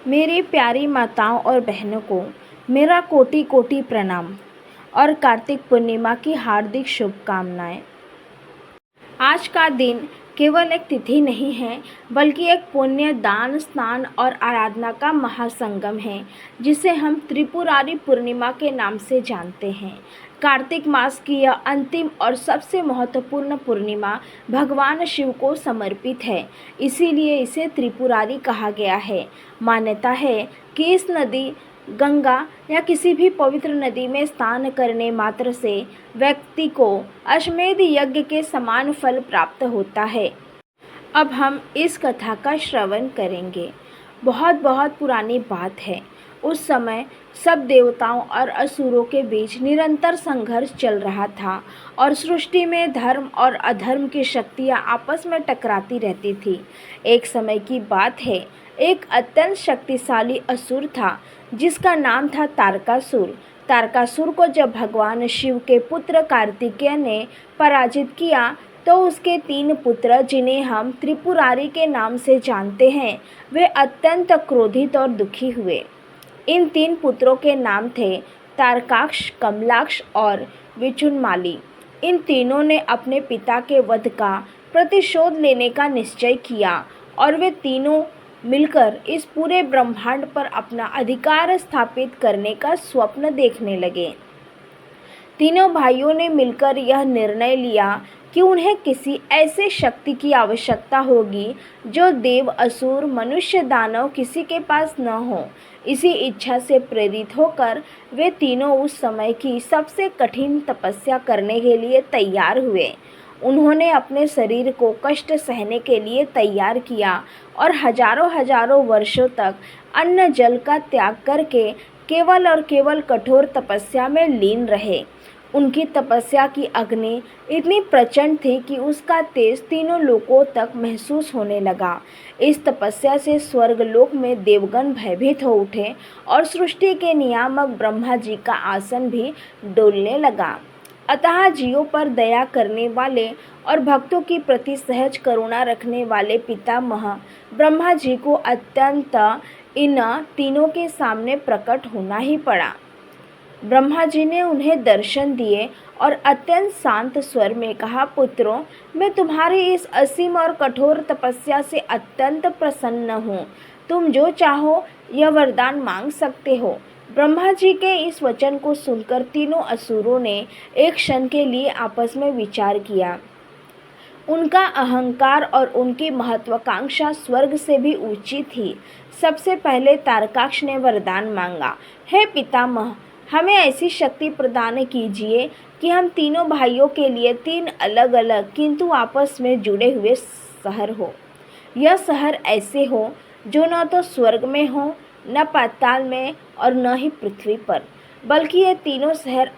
मेरी प्यारी माताओं और बहनों को मेरा कोटि कोटि प्रणाम और कार्तिक पूर्णिमा की हार्दिक शुभकामनाएं। आज का दिन केवल एक तिथि नहीं है, बल्कि एक पुण्य, दान, स्नान और आराधना का महासंगम है, जिसे हम त्रिपुरारी पूर्णिमा के नाम से जानते हैं। कार्तिक मास की यह अंतिम और सबसे महत्वपूर्ण पूर्णिमा भगवान शिव को समर्पित है, इसीलिए इसे त्रिपुरारी कहा गया है। मान्यता है कि इस नदी, गंगा या किसी भी पवित्र नदी में स्नान करने मात्र से व्यक्ति को अश्वमेध यज्ञ के समान फल प्राप्त होता है। अब हम इस कथा का श्रवण करेंगे। बहुत बहुत पुरानी बात है। उस समय सब देवताओं और असुरों के बीच निरंतर संघर्ष चल रहा था और सृष्टि में धर्म और अधर्म की शक्तियां आपस में टकराती रहती थी। एक समय की बात है, एक अत्यंत शक्तिशाली असुर था जिसका नाम था तारकासुर। तारकासुर को जब भगवान शिव के पुत्र कार्तिकेय ने पराजित किया तो उसके 3 पुत्र, जिन्हें हम त्रिपुरारी के नाम से जानते हैं, वे अत्यंत क्रोधित और दुखी हुए। इन 3 पुत्रों के नाम थे तारकाक्ष, कमलाक्ष और विचुनमाली। इन तीनों ने अपने पिता के वध का प्रतिशोध लेने का निश्चय किया और वे तीनों मिलकर इस पूरे ब्रह्मांड पर अपना अधिकार स्थापित करने का स्वप्न देखने लगे। तीनों भाइयों ने मिलकर यह निर्णय लिया कि उन्हें किसी ऐसे शक्ति की आवश्यकता होगी जो देव, असुर, मनुष्य, दानव किसी के पास न हो। इसी इच्छा से प्रेरित होकर वे तीनों उस समय की सबसे कठिन तपस्या करने के लिए तैयार हुए। उन्होंने अपने शरीर को कष्ट सहने के लिए तैयार किया और हजारों वर्षों तक अन्न जल का त्याग करके केवल और केवल कठोर तपस्या में लीन रहे। उनकी तपस्या की अग्नि इतनी प्रचंड थी कि उसका तेज तीनों लोकों तक महसूस होने लगा। इस तपस्या से स्वर्गलोक में देवगण भयभीत हो उठे और सृष्टि के नियामक ब्रह्मा जी का आसन भी डोलने लगा। अतः जीवों पर दया करने वाले और भक्तों के प्रति सहज करुणा रखने वाले पितामह ब्रह्मा जी को अत्यंत इन तीनों के सामने प्रकट होना ही पड़ा। ब्रह्मा जी ने उन्हें दर्शन दिए और अत्यंत शांत स्वर में कहा, पुत्रों, मैं तुम्हारी इस असीम और कठोर तपस्या से अत्यंत प्रसन्न हूँ। तुम जो चाहो यह वरदान मांग सकते हो। ब्रह्मा जी के इस वचन को सुनकर तीनों असुरों ने एक क्षण के लिए आपस में विचार किया। उनका अहंकार और उनकी महत्वाकांक्षा स्वर्ग से भी ऊंची थी। सबसे पहले तारकाक्ष ने वरदान मांगा, हे पितामह, हमें ऐसी शक्ति प्रदान कीजिए कि हम तीनों भाइयों के लिए 3 अलग अलग किंतु आपस में जुड़े हुए शहर हो। यह शहर ऐसे हो जो न तो स्वर्ग में हो, न पाताल में और न ही पृथ्वी पर, बल्कि ये तीनों शहर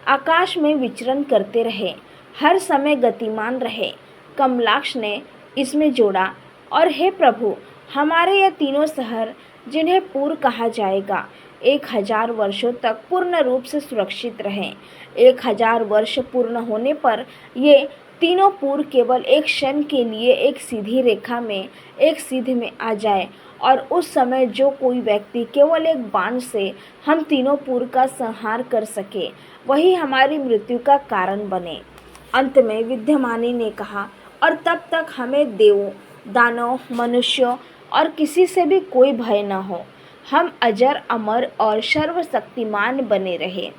आकाश में विचरण करते रहे, हर समय गतिमान रहे। कमलाक्ष ने इसमें जोड़ा, और हे प्रभु, हमारे ये तीनों शहर, जिन्हें पुर कहा जाएगा, 1000 वर्षों तक पूर्ण रूप से सुरक्षित रहें। 1000 वर्ष पूर्ण होने पर ये तीनों पुर केवल एक क्षण के लिए एक सीधी रेखा में, एक सीध में आ जाए, और उस समय जो कोई व्यक्ति केवल एक बाण से हम तीनों पुर का संहार कर सके, वही हमारी मृत्यु का कारण बने। अंत में विद्यमानी ने कहा, और तब तक हमें देवों, दानव, मनुष्यों और किसी से भी कोई भय न हो। हम अजर, अमर और सर्वशक्तिमान बने रहे।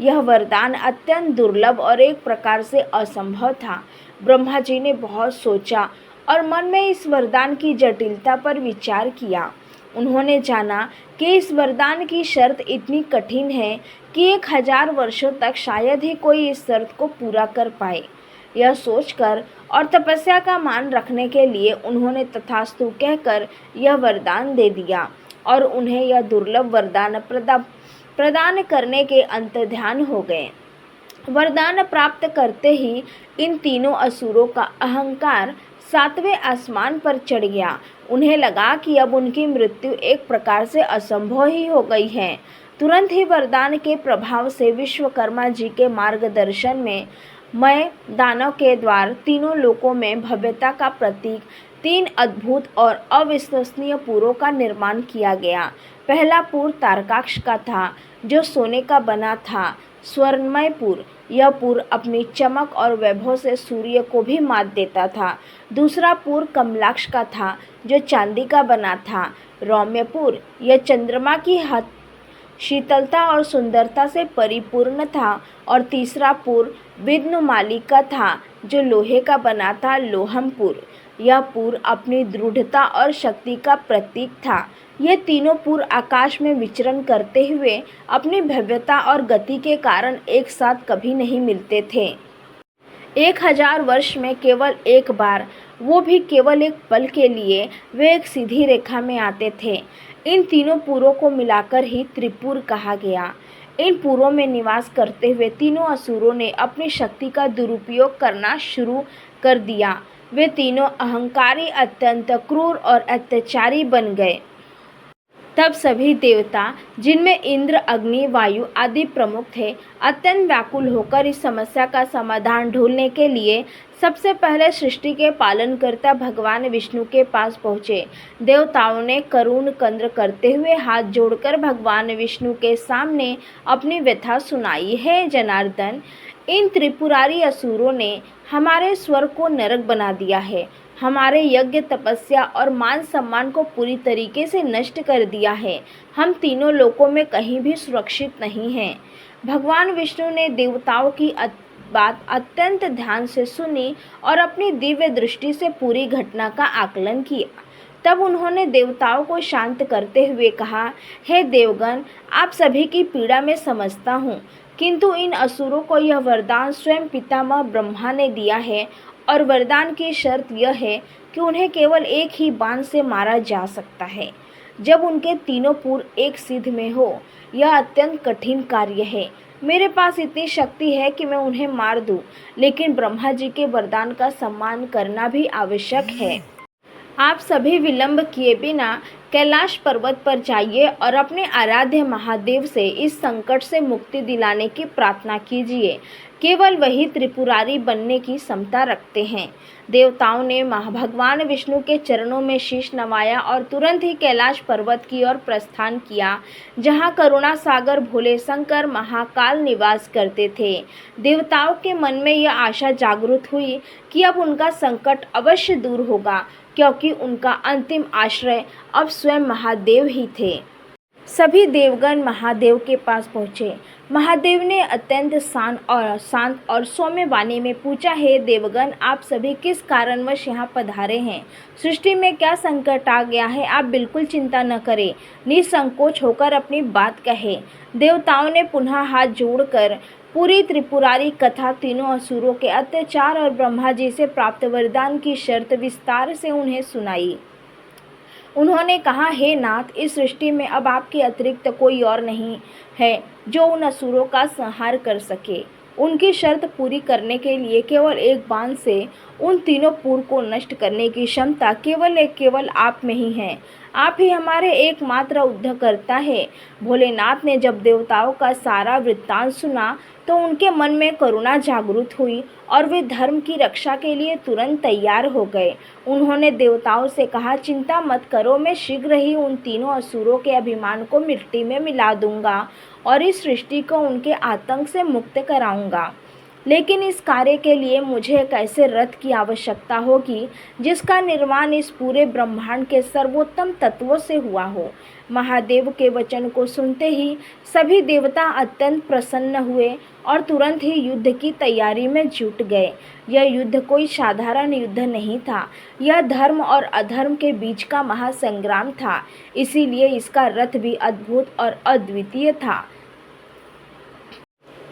यह वरदान अत्यंत दुर्लभ और एक प्रकार से असंभव था। ब्रह्मा जी ने बहुत सोचा और मन में इस वरदान की जटिलता पर विचार किया। उन्होंने जाना कि इस वरदान की शर्त इतनी कठिन है कि 1000 वर्षों तक शायद ही कोई इस शर्त को पूरा कर पाए। यह सोचकर और तपस्या का मान रखने के लिए उन्होंने तथास्तु कहकर यह वरदान दे दिया और उन्हें यह दुर्लभ वरदान प्रदान करने के अंतर्ध्यान हो गए। वरदान प्राप्त करते ही इन तीनों असुरों का अहंकार 7वें आसमान पर चढ़ गया। उन्हें लगा कि अब उनकी मृत्यु एक प्रकार से असंभव ही हो गई है। तुरंत ही वरदान के प्रभाव से विश्वकर्मा जी के मार्गदर्शन में मैं दानव के द्वार तीनों लोकों में भव्यता का प्रतीक 3 अद्भुत और अविश्वसनीय पुरों का निर्माण किया गया। पहला पुर तारकाक्ष का था, जो सोने का बना था, स्वर्णमय पुर। यह पुर अपनी चमक और वैभव से सूर्य को भी मात देता था। दूसरा पुर कमलाक्ष का था, जो चांदी का बना था, रौम्यपुर। यह चंद्रमा की शीतलता और सुंदरता से परिपूर्ण था। और तीसरा पुर विद्युन्माली का था, जो लोहे का बना था, लोहमपुर। यह पुर अपनी दृढ़ता और शक्ति का प्रतीक था। ये तीनों पुर आकाश में विचरण करते हुए अपनी भव्यता और गति के कारण एक साथ कभी नहीं मिलते थे। 1000 वर्ष में केवल एक बार, वो भी केवल एक पल के लिए, वे एक सीधी रेखा में आते थे। इन तीनों पुरों को मिलाकर ही त्रिपुर कहा गया। इन पुरों में निवास करते हुए तीनों असुरों ने अपनी शक्ति का दुरुपयोग करना शुरू कर दिया। वे तीनों अहंकारी, अत्यंत क्रूर और अत्याचारी बन गए। तब सभी देवता, जिनमें इंद्र, अग्नि, वायु आदि प्रमुख थे, अत्यंत व्याकुल होकर इस समस्या का समाधान ढूंढने के लिए सबसे पहले सृष्टि के पालनकर्ता भगवान विष्णु के पास पहुँचे। देवताओं ने करुण कंद्र करते हुए हाथ जोड़कर भगवान विष्णु के सामने अपनी व्यथा सुनाई। हे जनार्दन, इन त्रिपुरारी असुरों ने हमारे स्वर्ग को नरक बना दिया है, हमारे यज्ञ, तपस्या और मान सम्मान को पूरी तरीके से नष्ट कर दिया है। हम तीनों लोकों में कहीं भी सुरक्षित नहीं हैं। भगवान विष्णु ने देवताओं की बात अत्यंत ध्यान से सुनी और अपनी दिव्य दृष्टि से पूरी घटना का आकलन किया। तब उन्होंने देवताओं को शांत करते हुए कहा, हे देवगण, आप सभी की पीड़ा मैं समझता हूँ, किंतु इन असुरों को यह वरदान स्वयं पितामह ब्रह्मा ने दिया है, और वरदान की शर्त यह है कि उन्हें केवल एक ही बाण से मारा जा सकता है, जब उनके तीनों पुर एक सिद्ध में हो। यह अत्यंत कठिन कार्य है। मेरे पास इतनी शक्ति है कि मैं उन्हें मार दूं, लेकिन ब्रह्मा जी के वरदान का सम्मान करना भी आवश्यक है। आप सभी विलंब किए बिना कैलाश पर्वत पर जाइए और अपने आराध्य महादेव से इस संकट से मुक्ति दिलाने की प्रार्थना कीजिए। केवल वही त्रिपुरारी बनने की क्षमता रखते हैं। देवताओं ने भगवान विष्णु के चरणों में शीश नवाया और तुरंत ही कैलाश पर्वत की ओर प्रस्थान किया, जहां करुणा सागर भोले शंकर महाकाल निवास करते थे। देवताओं के मन में यह आशा जागृत हुई कि अब उनका संकट अवश्य दूर होगा, क्योंकि उनका अंतिम आश्रय अब स्वयं महादेव ही थे। सभी देवगण महादेव के पास पहुँचे। महादेव ने अत्यंत शांत और सौम्य वाणी में पूछा, हे देवगण, आप सभी किस कारणवश यहाँ पधारे हैं? सृष्टि में क्या संकट आ गया है? आप बिल्कुल चिंता न करें, निसंकोच होकर अपनी बात कहें। देवताओं ने पुनः हाथ जोड़कर पूरी त्रिपुरारी कथा, तीनों असुरों के अत्याचार और ब्रह्मा जी से प्राप्त वरदान की शर्त विस्तार से उन्हें सुनाई। उन्होंने कहा, हे नाथ, इस सृष्टि में अब आपके अतिरिक्त कोई और नहीं है जो उन असुरों का संहार कर सके। उनकी शर्त पूरी करने के लिए केवल एक बाण से उन तीनों पुर को नष्ट करने की क्षमता केवल आप में ही है। आप ही हमारे एकमात्र उद्धारकर्ता है। भोलेनाथ ने जब देवताओं का सारा वृत्तांत सुना तो उनके मन में करुणा जागृत हुई और वे धर्म की रक्षा के लिए तुरंत तैयार हो गए। उन्होंने देवताओं से कहा, चिंता मत करो, मैं शीघ्र ही उन तीनों असुरों के अभिमान को मिट्टी में मिला दूंगा और इस सृष्टि को उनके आतंक से मुक्त कराऊंगा। लेकिन इस कार्य के लिए मुझे एक ऐसे रथ की आवश्यकता होगी जिसका निर्माण इस पूरे ब्रह्मांड के सर्वोत्तम तत्वों से हुआ हो। महादेव के वचन को सुनते ही सभी देवता अत्यंत प्रसन्न हुए और तुरंत ही युद्ध की तैयारी में जुट गए। यह युद्ध कोई साधारण युद्ध नहीं था, यह धर्म और अधर्म के बीच का महासंग्राम था। इसीलिए इसका रथ भी अद्भुत और अद्वितीय था।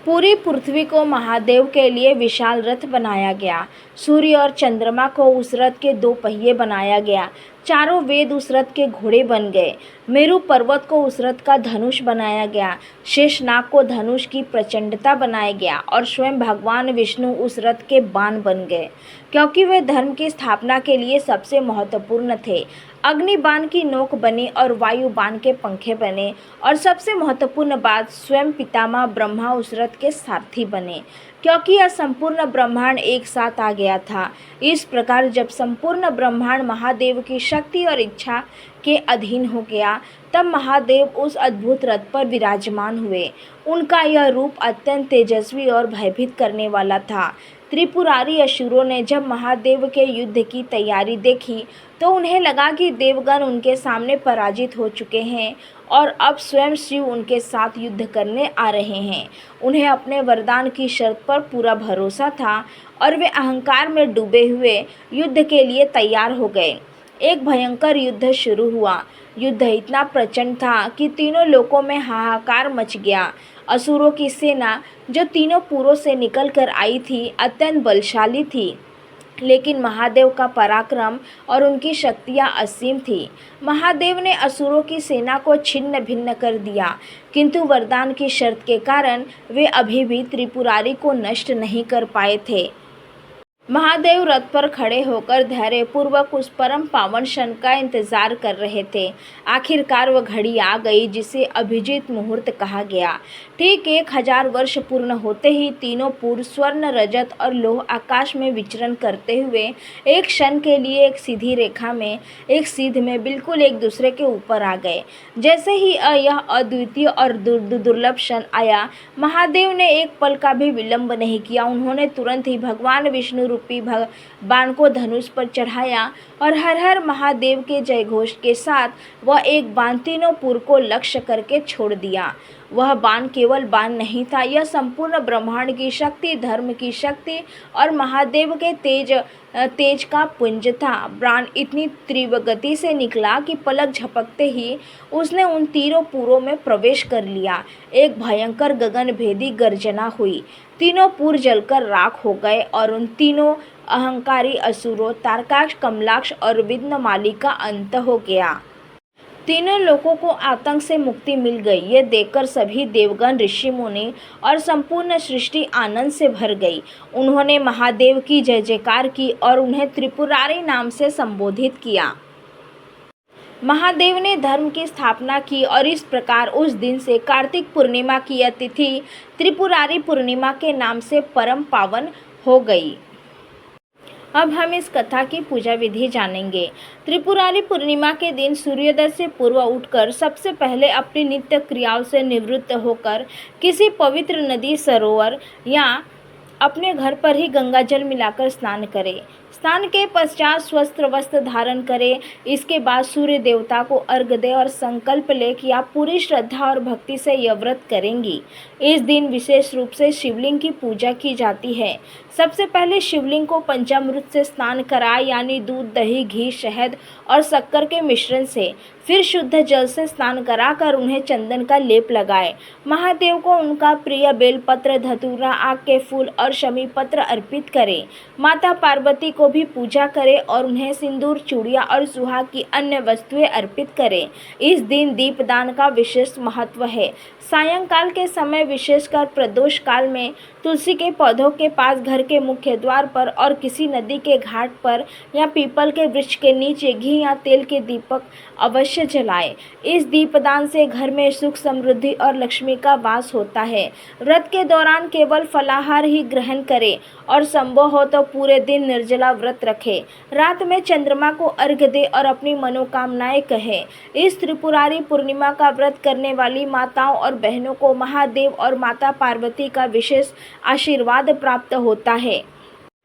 पूरी पृथ्वी को महादेव के लिए विशाल रथ बनाया गया। सूर्य और चंद्रमा को उस रथ के 2 पहिए बनाया गया। चारों वेद उस रथ के घोड़े बन गए। मेरु पर्वत को उस रथ का धनुष बनाया गया। शेषनाग को धनुष की प्रचंडता बनाया गया और स्वयं भगवान विष्णु उस रथ के बाण बन गए, क्योंकि वे धर्म की स्थापना के लिए सबसे महत्वपूर्ण थे। अग्नि बाण की नोक बने और वायु बाण के पंखे बने, और सबसे महत्वपूर्ण बात, स्वयं पितामह ब्रह्मा उस रथ के सारथी बने, क्योंकि यह संपूर्ण ब्रह्मांड एक साथ आ गया था। इस प्रकार जब संपूर्ण ब्रह्मांड महादेव की शक्ति और इच्छा के अधीन हो गया, तब महादेव उस अद्भुत रथ पर विराजमान हुए। उनका यह रूप अत्यंत तेजस्वी और भयभीत करने वाला था। त्रिपुरारी असुरों ने जब महादेव के युद्ध की तैयारी देखी तो उन्हें लगा कि देवगण उनके सामने पराजित हो चुके हैं और अब स्वयं शिव उनके साथ युद्ध करने आ रहे हैं। उन्हें अपने वरदान की शर्त पर पूरा भरोसा था और वे अहंकार में डूबे हुए युद्ध के लिए तैयार हो गए। एक भयंकर युद्ध शुरू हुआ। युद्ध इतना प्रचंड था कि तीनों लोकों में हाहाकार मच गया। असुरों की सेना जो तीनों पुरों से निकल कर आई थी अत्यंत बलशाली थी, लेकिन महादेव का पराक्रम और उनकी शक्तियाँ असीम थी। महादेव ने असुरों की सेना को छिन्न भिन्न कर दिया, किंतु वरदान की शर्त के कारण वे अभी भी त्रिपुरारी को नष्ट नहीं कर पाए थे। महादेव रथ पर खड़े होकर धैर्यपूर्वक उस परम पावन क्षण का इंतजार कर रहे थे। आखिरकार वह घड़ी आ गई जिसे अभिजीत मुहूर्त कहा गया। ठीक 1000 वर्ष पूर्ण होते ही तीनों पुर स्वर्ण, रजत और लोह आकाश में विचरण करते हुए एक क्षण के लिए एक सीधी रेखा में, एक सीध में बिल्कुल एक दूसरे के ऊपर आ गए। जैसे ही यह अद्वितीय और दुर्लभ क्षण आया, महादेव ने एक पल का भी विलंब नहीं किया। उन्होंने तुरंत ही भगवान विष्णु रूपी बाण को धनुष पर चढ़ाया और हर हर महादेव के जयघोष के साथ वह एक बाण तीनों पुर को लक्ष्य करके छोड़ दिया। वह बाण केवल बाण नहीं था, यह संपूर्ण ब्रह्मांड की शक्ति, धर्म की शक्ति और महादेव के तेज का पुंज था। बाण इतनी तीव्र गति से निकला कि पलक झपकते ही उसने उन तीनों पुरों में प्रवेश कर लिया। एक भयंकर गगनभेदी गर्जना हुई। तीनों पुर जलकर राख हो गए और उन तीनों अहंकारी असुरों तारकाक्ष, कमलाक्ष और विघ्नमाली का अंत हो गया। तीनों लोगों को आतंक से मुक्ति मिल गई। ये देखकर सभी देवगण, ऋषि मुनि और संपूर्ण सृष्टि आनंद से भर गई। उन्होंने महादेव की जय जयकार की और उन्हें त्रिपुरारी नाम से संबोधित किया। महादेव ने धर्म की स्थापना की और इस प्रकार उस दिन से कार्तिक पूर्णिमा की यह तिथि त्रिपुरारी पूर्णिमा के नाम से परम पावन हो गई। अब हम इस कथा की पूजा विधि जानेंगे। त्रिपुरारी पूर्णिमा के दिन सूर्योदय से पूर्व उठकर सबसे पहले अपनी नित्य क्रियाओं से निवृत्त होकर किसी पवित्र नदी, सरोवर या अपने घर पर ही गंगा जल मिलाकर स्नान करें। स्नान के पश्चात स्वस्थ वस्त्र धारण करें। इसके बाद सूर्य देवता को अर्घ्य दें और संकल्प लें कि आप पूरी श्रद्धा और भक्ति से यह व्रत करेंगी। इस दिन विशेष रूप से शिवलिंग की पूजा की जाती है। सबसे पहले शिवलिंग को पंचामृत से स्नान कराएं, यानी दूध, दही, घी, शहद और शक्कर के मिश्रण से। फिर शुद्ध जल से स्नान कराकर उन्हें चंदन का लेप लगाएं। महादेव को उनका प्रिय बेलपत्र, धतूरा, आक के फूल और शमी पत्र अर्पित करें। माता पार्वती को भी पूजा करें और उन्हें सिंदूर, चूड़ियाँ और सुहाग की अन्य वस्तुएं अर्पित करें। इस दिन दीपदान का विशेष महत्व है। सायंकाल के समय, विशेषकर प्रदोष काल में, तुलसी के पौधों के पास, घर के मुख्य द्वार पर और किसी नदी के घाट पर या पीपल के वृक्ष के नीचे घी या तेल के दीपक अवश्य जलाएं। इस दीपदान से घर में सुख, समृद्धि और लक्ष्मी का वास होता है। व्रत के दौरान केवल फलाहार ही ग्रहण करें और संभव हो तो पूरे दिन निर्जला व्रत रखें। रात में चंद्रमा को अर्घ्य दें और अपनी मनोकामनाएं कहें। इस त्रिपुरारी पूर्णिमा का व्रत करने वाली माताओं और बहनों को महादेव और माता पार्वती का विशेष आशीर्वाद प्राप्त होता है।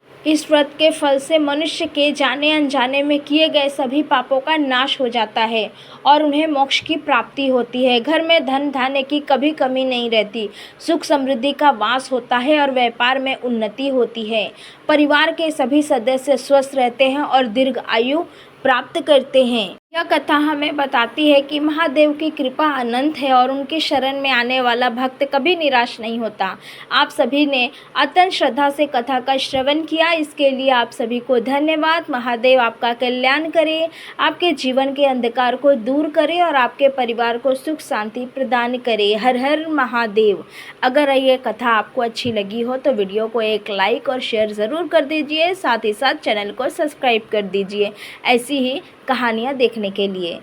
इस व्रत के फल से मनुष्य के जाने अनजाने में किए गए सभी पापों का नाश हो जाता है और उन्हें मोक्ष की प्राप्ति होती है। घर में धन धान्य की कभी कमी नहीं रहती, सुख समृद्धि का वास होता है और व्यापार में उन्नति होती है। परिवार के सभी सदस्य स्वस्थ रहते हैं और दीर्घ आयु प्राप्त करते हैं। यह कथा हमें बताती है कि महादेव की कृपा अनंत है और उनके शरण में आने वाला भक्त कभी निराश नहीं होता। आप सभी ने अत्यंत श्रद्धा से कथा का श्रवण किया, इसके लिए आप सभी को धन्यवाद। महादेव आपका कल्याण करे, आपके जीवन के अंधकार को दूर करे और आपके परिवार को सुख शांति प्रदान करे। हर हर महादेव। अगर ये कथा आपको अच्छी लगी हो तो वीडियो को एक लाइक और शेयर ज़रूर कर दीजिए, साथ ही साथ चैनल को सब्सक्राइब कर दीजिए। ऐसी ही कहानियाँ देखने के लिए।